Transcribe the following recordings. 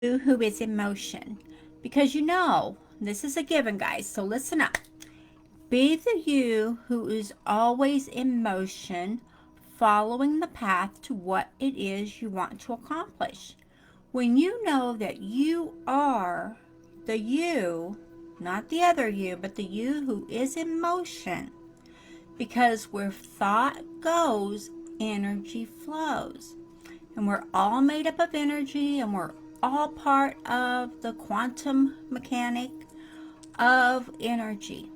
who is in motion. Because you know, this is a given, guys, so listen up. Be the you who is always in motion, following the path to what it is you want to accomplish. When you know that you are the you, not the other you, but the you who is in motion, because where thought goes, energy flows. And we're all made up of energy, and we're all part of the quantum mechanic of energy.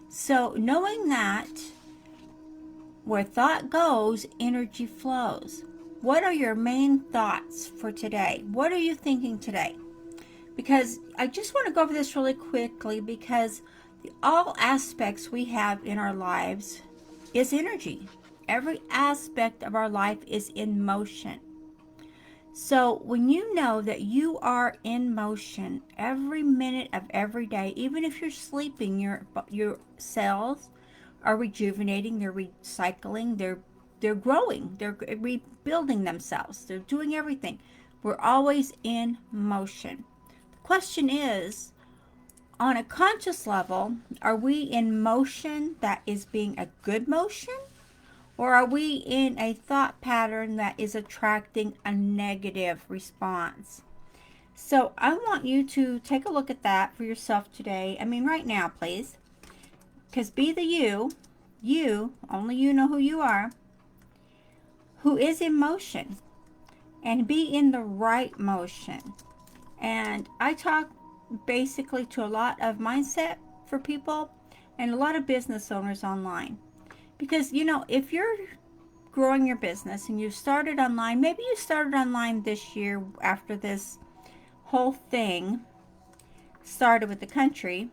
So, knowing that where thought goes, energy flows. What are your main thoughts for today? What are you thinking today? Because I just want to go over this really quickly because all aspects we have in our lives is energy. Every aspect of our life is in motion. So when you know that you are in motion every minute of every day, even if you're sleeping, your cells are rejuvenating, they're recycling, they're growing, they're rebuilding themselves, they're doing everything. We're always in motion. The question is, on a conscious level, are we in motion that is being a good motion? Or are we in a thought pattern that is attracting a negative response? So I want you to take a look at that for yourself today. I mean, right now, please. Because be the you, only you know who you are, who is in motion. And be in the right motion. And I talk basically to a lot of mindset for people and a lot of business owners online. Because, you know, if you're growing your business and you started online, maybe you started online this year after this whole thing started with the country,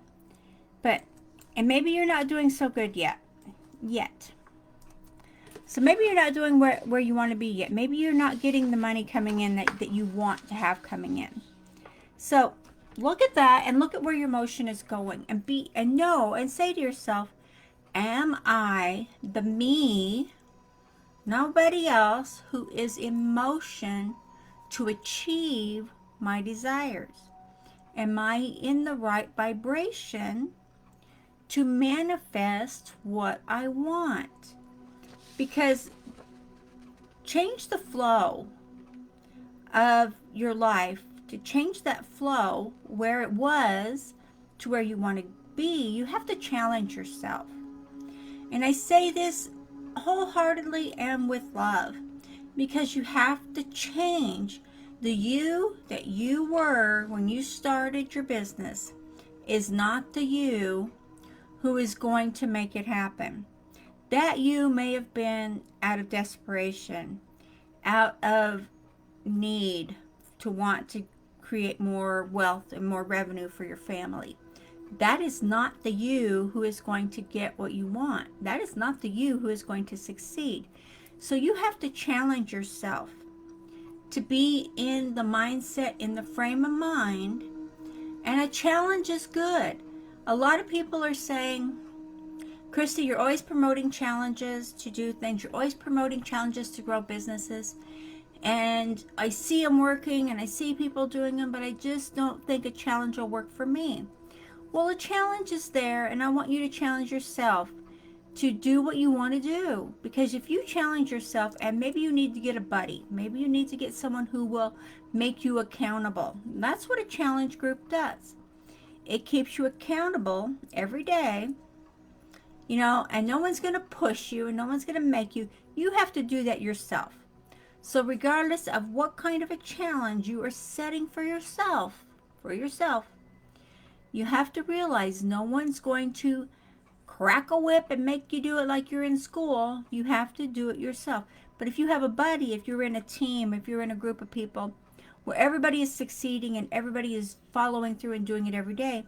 and maybe you're not doing so good yet. So maybe you're not doing where you want to be yet. Maybe you're not getting the money coming in that you want to have coming in. So look at that and look at where your motion is going and know and say to yourself, am I the me, nobody else, who is in motion to achieve my desires? Am I in the right vibration to manifest what I want? Because change the flow of your life, to change that flow where it was to where you want to be, you have to challenge yourself. And I say this wholeheartedly and with love, because you have to change. The you that you were when you started your business is not the you who is going to make it happen. That you may have been out of desperation, out of need to want to create more wealth and more revenue for your family. That is not the you who is going to get what you want. That is not the you who is going to succeed. So you have to challenge yourself to be in the mindset, in the frame of mind. And a challenge is good. A lot of people are saying, Christy, you're always promoting challenges to do things. You're always promoting challenges to grow businesses. And I see them working and I see people doing them, but I just don't think a challenge will work for me. Well, a challenge is there, and I want you to challenge yourself to do what you want to do. Because if you challenge yourself, and maybe you need to get a buddy, maybe you need to get someone who will make you accountable. That's what a challenge group does. It keeps you accountable every day, you know, and no one's going to push you and no one's going to make you. You have to do that yourself. So regardless of what kind of a challenge you are setting for yourself, you have to realize no one's going to crack a whip and make you do it like you're in school. You have to do it yourself. But if you have a buddy, if you're in a team, if you're in a group of people where everybody is succeeding and everybody is following through and doing it every day,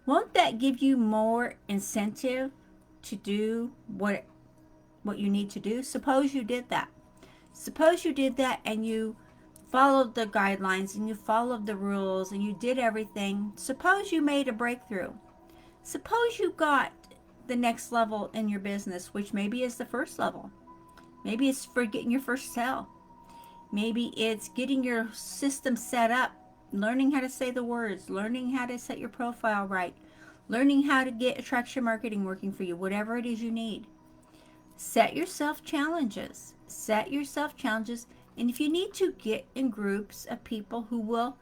won't that give you more incentive to do what you need to do? Suppose you did that. Suppose you did that and you followed the guidelines and you followed the rules and you did everything. Suppose you made a breakthrough. Suppose you got the next level in your business, which maybe is the first level. Maybe it's for getting your first sale. Maybe it's getting your system set up learning how to say the words, learning how to set your profile right, learning how to get attraction marketing working for you, whatever it is you need. Set yourself challenges. Set yourself challenges. And if you need to, get in groups of people who will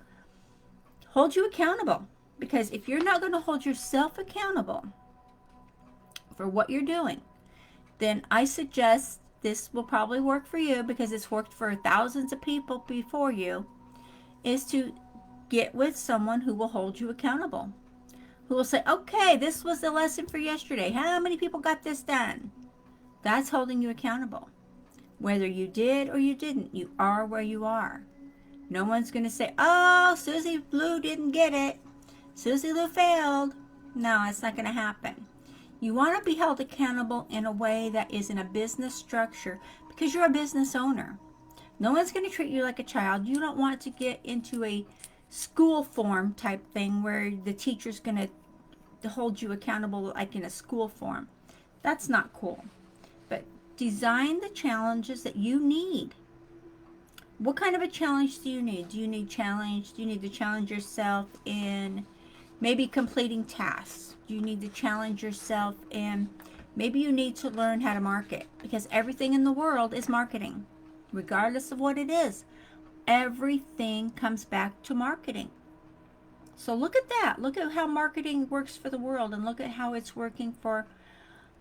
hold you accountable. Because if you're not going to hold yourself accountable for what you're doing, then I suggest this will probably work for you because it's worked for thousands of people before you, is to get with someone who will hold you accountable, who will say, okay, this was the lesson for yesterday. How many people got this done? That's holding you accountable. Whether you did or you didn't, you are where you are. No one's going to say, oh, Susie Lou didn't get it. Susie Lou failed. No, it's not going to happen. You want to be held accountable in a way that is in a business structure because you're a business owner. No one's going to treat you like a child. You don't want to get into a school form type thing where the teacher's going to hold you accountable like in a school form. That's not cool. But design the challenges that you need. What kind of a challenge do you need? Do you need challenge? Do you need to challenge yourself in maybe completing tasks? Do you need to challenge yourself in maybe you need to learn how to market? Because everything in the world is marketing, regardless of what it is. Everything comes back to marketing. So look at that. Look at how marketing works for the world and look at how it's working for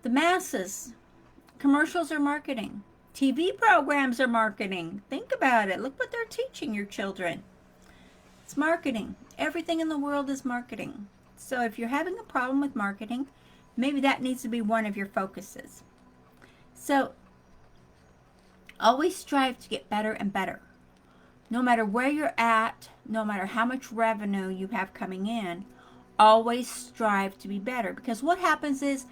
the masses. Commercials are marketing. TV programs are marketing. Think about it. Look what they're teaching your children. It's marketing. Everything in the world is marketing. So if you're having a problem with marketing, maybe that needs to be one of your focuses. So always strive to get better and better. No matter where you're at, no matter how much revenue you have coming in, always strive to be better. Because what happens is,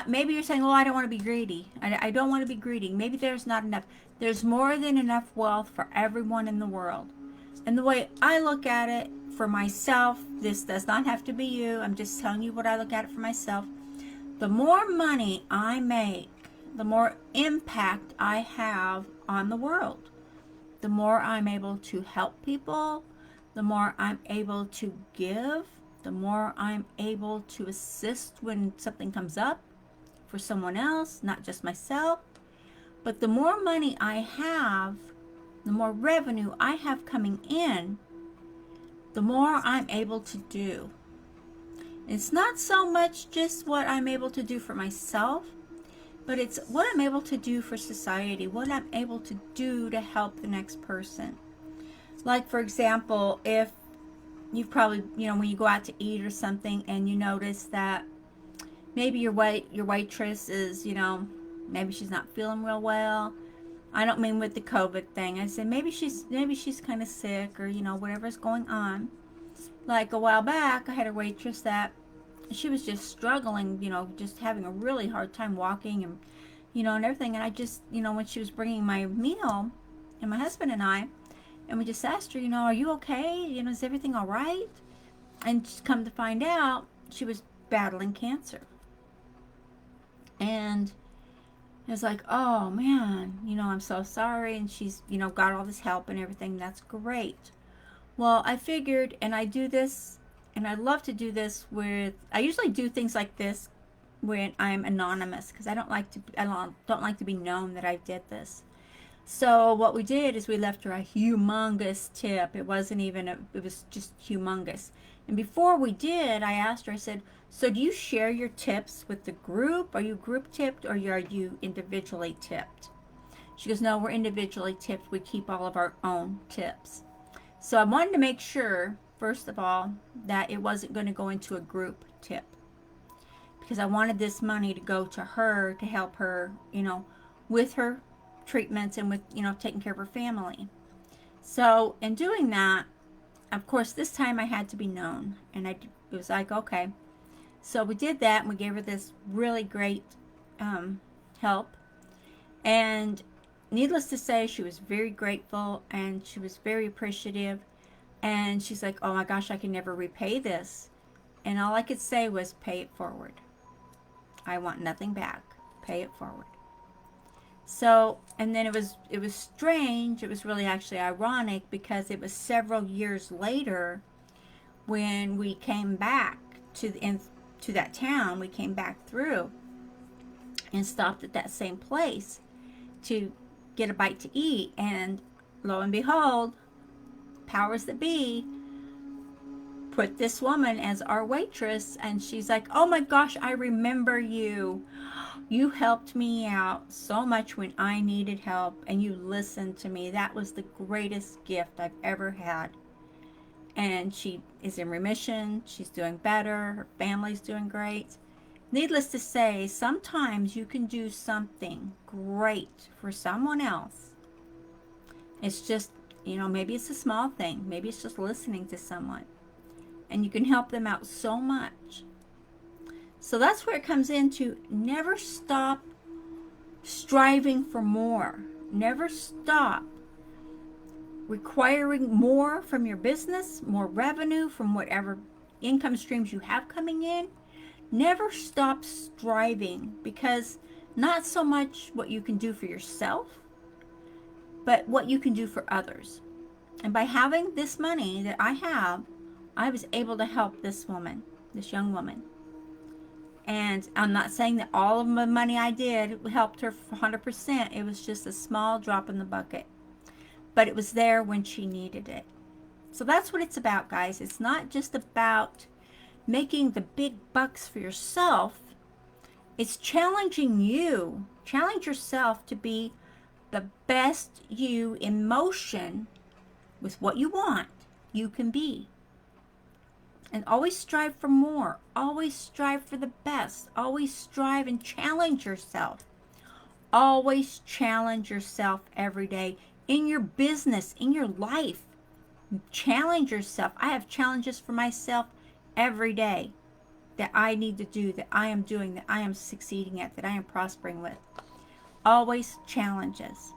maybe you're saying, oh, I don't want to be greedy. I don't want to be greedy. Maybe there's not enough. There's more than enough wealth for everyone in the world. And the way I look at it for myself, this does not have to be you. I'm just telling you what I look at it for myself. The more money I make, the more impact I have on the world. The more I'm able to help people, the more I'm able to give, the more I'm able to assist when something comes up for someone else, not just myself. But the more money I have, the more revenue I have coming in, the more I'm able to do. It's not so much just what I'm able to do for myself, but it's what I'm able to do for society, what I'm able to do to help the next person. Like, for example, if you've probably, when you go out to eat or something and you notice that maybe your waitress is, maybe she's not feeling real well. I don't mean with the COVID thing. I said maybe she's kind of sick or, whatever's going on. Like a while back, I had a waitress that she was just struggling, just having a really hard time walking and, and everything. And I just, when she was bringing my meal, and my husband and we just asked her, are you okay? Is everything all right? And just come to find out, she was battling cancer. And it was like, oh man, I'm so sorry. And she's, got all this help and everything. That's great. Well, I figured, and I do this, and I love to do this I usually do things like this when I'm anonymous because I don't like to be known that I did this. So what we did is we left her a humongous tip. It wasn't even it was just humongous. And before we did, I asked her, I said, so do you share your tips with the group? Are you group tipped or are you individually tipped? She goes, no, we're individually tipped. We keep all of our own tips. So I wanted to make sure, first of all, that it wasn't going to go into a group tip because I wanted this money to go to her to help her, with her treatments and with, taking care of her family. So in doing that, of course, this time I had to be known. And it was like, okay. So we did that and we gave her this really great help. And needless to say, she was very grateful and she was very appreciative. And she's like, oh my gosh, I can never repay this. And all I could say was, pay it forward. I want nothing back. Pay it forward. So, and then it was strange. It was really actually ironic because it was several years later when we came back to that town. We came back through and stopped at that same place to get a bite to eat, and lo and behold, powers that be put this woman as our waitress, and she's like, "Oh my gosh, I remember you. You helped me out so much when I needed help, and you listened to me. That was the greatest gift I've ever had." And she is in remission. She's doing better. Her family's doing great. Needless to say, sometimes you can do something great for someone else. It's just, maybe it's a small thing. Maybe it's just listening to someone. And you can help them out so much. So that's where it comes into never stop striving for more. Never stop requiring more from your business, more revenue from whatever income streams you have coming in. Never stop striving, because not so much what you can do for yourself, but what you can do for others. And by having this money that I have, I was able to help this woman, this young woman. And I'm not saying that all of the money I did helped her 100%. It was just a small drop in the bucket. But it was there when she needed it. So that's what it's about, guys. It's not just about making the big bucks for yourself. It's challenging you. Challenge yourself to be the best you in motion with what you want. You can be. And always strive for more. Always strive for the best. Always strive and challenge yourself. Always challenge yourself every day. In your business, in your life. Challenge yourself. I have challenges for myself every day that I need to do, that I am doing, that I am succeeding at, that I am prospering with. Always challenges.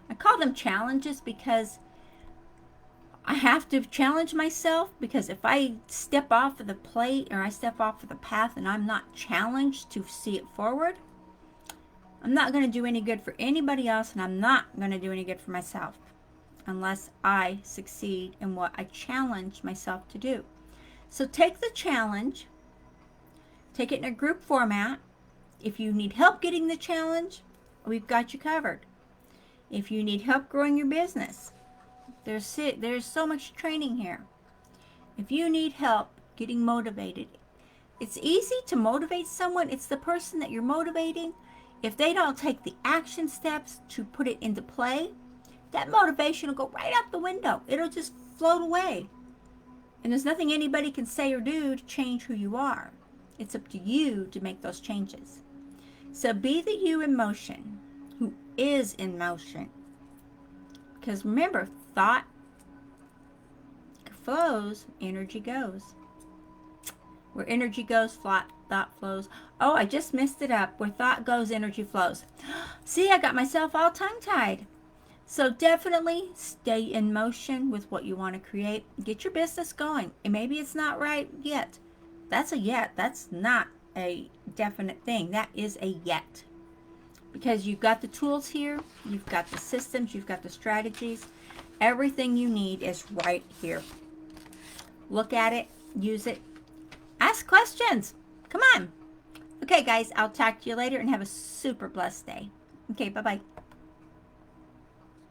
I call them challenges because I have to challenge myself, because if I step off of the plate or I step off of the path and I'm not challenged to see it forward, I'm not going to do any good for anybody else, and I'm not going to do any good for myself unless I succeed in what I challenge myself to do. So take the challenge, take it in a group format. If you need help getting the challenge, we've got you covered. If you need help growing your business, there's so much training here. If you need help getting motivated, it's easy to motivate someone. It's the person that you're motivating. If they don't take the action steps to put it into play, that motivation will go right out the window. It'll just float away. And there's nothing anybody can say or do to change who you are. It's up to you to make those changes. So be the you in motion, who is in motion. Because remember, thought flows, energy goes. Where energy goes, thought flows. Oh, I just messed it up. Where thought goes, energy flows. See, I got myself all tongue-tied. So definitely stay in motion with what you want to create. Get your business going. And maybe it's not right yet. That's a yet. That's not a definite thing. That is a yet. Because you've got the tools here. You've got the systems. You've got the strategies. Everything you need is right here. Look at it. Use it. Ask questions. Come on. Okay, guys. I'll talk to you later and have a super blessed day. Okay, bye-bye.